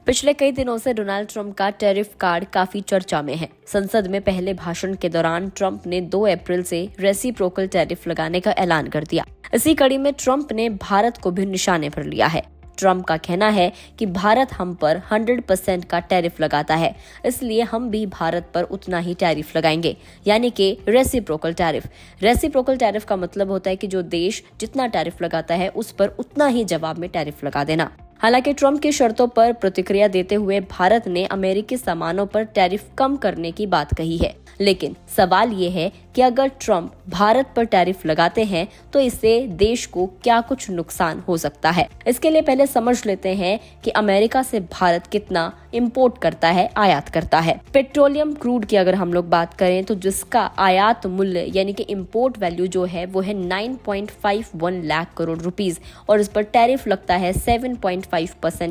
पिछले कई दिनों से डोनाल्ड ट्रंप का टैरिफ कार्ड काफी चर्चा में है। संसद में पहले भाषण के दौरान ट्रंप ने 2 अप्रैल से रेसिप्रोकल टैरिफ लगाने का ऐलान कर दिया। इसी कड़ी में ट्रंप ने भारत को भी निशाने पर लिया है। ट्रंप का कहना है कि भारत हम पर 100% का टैरिफ लगाता है, इसलिए हम भी भारत पर उतना ही टैरिफ लगाएंगे, यानी कि रेसिप्रोकल टैरिफ। रेसिप्रोकल टैरिफ का मतलब होता है कि जो देश जितना टैरिफ लगाता है उस पर उतना ही जवाब में टैरिफ लगा देना। हालांकि ट्रंप की शर्तों पर प्रतिक्रिया देते हुए भारत ने अमेरिकी सामानों पर टैरिफ कम करने की बात कही है, लेकिन सवाल ये है कि अगर ट्रंप भारत पर टैरिफ लगाते हैं तो इससे देश को क्या कुछ नुकसान हो सकता है। इसके लिए पहले समझ लेते हैं कि अमेरिका से भारत कितना इंपोर्ट करता है, आयात करता है। पेट्रोलियम क्रूड की अगर हम लोग बात करें तो जिसका आयात मूल्य यानी कि इंपोर्ट वैल्यू जो है वो है 9.51 लाख करोड़ रुपीस और इस पर टैरिफ लगता है 7.5%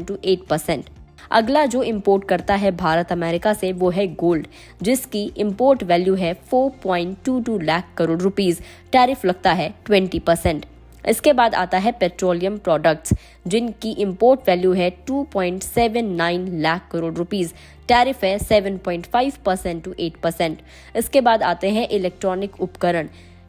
to 8%। अगला जो इंपोर्ट करता है भारत अमेरिका से वो है गोल्ड, जिसकी इंपोर्ट वैल्यू है 4.22 लाख करोड़ रुपीस, टैरिफ लगता है 20%। इसके बाद आता है पेट्रोलियम प्रोडक्ट्स, जिनकी इंपोर्ट वैल्यू है 2.79 लाख करोड़ रुपीस, टैरिफ है 7.5% to 8%। इसके बाद आते हैं इलेक्ट्रॉनिक उपकरण,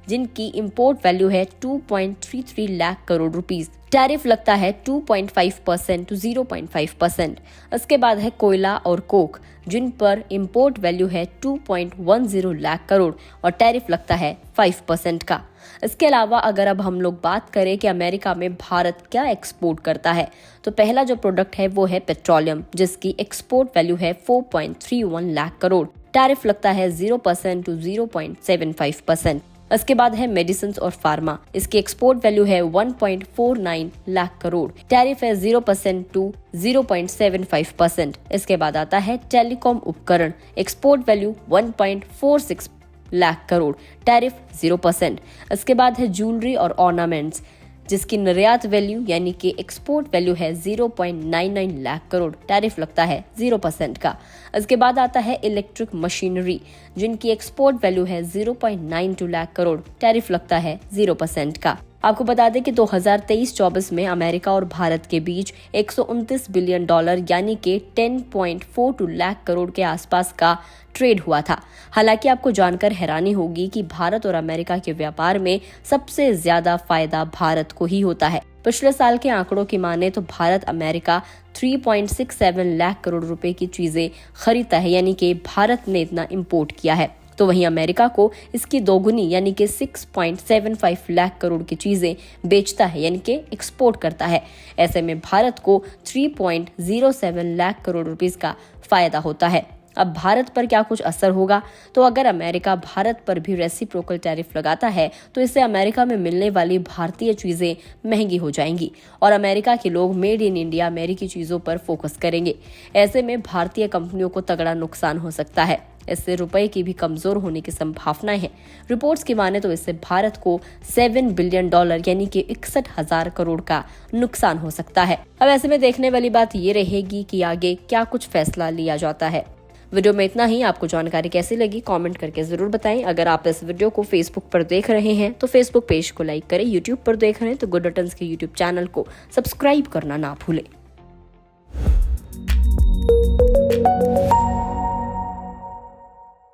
जिनकी इंपोर्ट वैल्यू है 2.33 लाख करोड़ रुपीस, टैरिफ लगता है 2.5% to 0.5%। इसके बाद है कोयला और कोक, जिन पर इंपोर्ट वैल्यू है 2.10 लाख करोड़ और टैरिफ लगता है 5% का। इसके अलावा अगर अब हम लोग बात करें कि अमेरिका में भारत क्या एक्सपोर्ट करता है, तो पहला जो प्रोडक्ट है वो है पेट्रोलियम, जिसकी एक्सपोर्ट वैल्यू है 4.31 लाख करोड़, टैरिफ लगता है 0% to 0.75%। इसके बाद है मेडिसिन और फार्मा, इसकी एक्सपोर्ट वैल्यू है 1.49 लाख करोड़, टैरिफ है 0% to 0.75%। इसके बाद आता है टेलीकॉम उपकरण, export value 1.46 lakh crore, tariff 0%। इसके बाद है ज्वेलरी और ऑर्नामेंट्स, जिसकी निर्यात वैल्यू यानी कि एक्सपोर्ट वैल्यू है 0.99 लाख करोड़, टैरिफ लगता है 0% का। इसके बाद आता है इलेक्ट्रिक मशीनरी, जिनकी एक्सपोर्ट वैल्यू है 0.92 लाख करोड़, टैरिफ लगता है 0% का। आपको बता दें कि 2023-24 में अमेरिका और भारत के बीच 129 बिलियन डॉलर यानी कि 10.42 लाख करोड़ के आसपास का ट्रेड हुआ था। हालांकि आपको जानकर हैरानी होगी कि भारत और अमेरिका के व्यापार में सबसे ज्यादा फायदा भारत को ही होता है। पिछले साल के आंकड़ों की माने तो भारत अमेरिका 3.67 लाख करोड़ रुपए की चीजें खरीदता है, यानी कि भारत ने इतना इंपोर्ट किया है, तो वहीं अमेरिका को इसकी दोगुनी यानी कि 6.75 लाख करोड़ की चीजें बेचता है, यानी कि एक्सपोर्ट करता है। ऐसे में भारत को 3.07 लाख करोड़ रुपीस का फायदा होता है। अब भारत पर क्या कुछ असर होगा, तो अगर अमेरिका भारत पर भी रेसिप्रोकल टैरिफ लगाता है तो इससे अमेरिका में मिलने वाली भारतीय चीजें महंगी हो जाएंगी और अमेरिका के लोग मेड इन इंडिया अमेरिकी चीजों पर फोकस करेंगे। ऐसे में भारतीय कंपनियों को तगड़ा नुकसान हो सकता है। इससे रुपए की भी कमजोर होने की संभावनाएं हैं। रिपोर्ट्स की माने तो इससे भारत को 7 बिलियन डॉलर यानी कि 61,000 करोड़ का नुकसान हो सकता है। अब ऐसे में देखने वाली बात ये रहेगी कि आगे क्या कुछ फैसला लिया जाता है। वीडियो में इतना ही। आपको जानकारी कैसी लगी कमेंट करके जरूर बताएं। अगर आप इस वीडियो को फेसबुक पर देख रहे हैं तो फेसबुक पेज को लाइक करें, यूट्यूब पर देख रहे हैं तो गुड रिटर्न्स के यूट्यूब चैनल को सब्सक्राइब करना ना भूलें।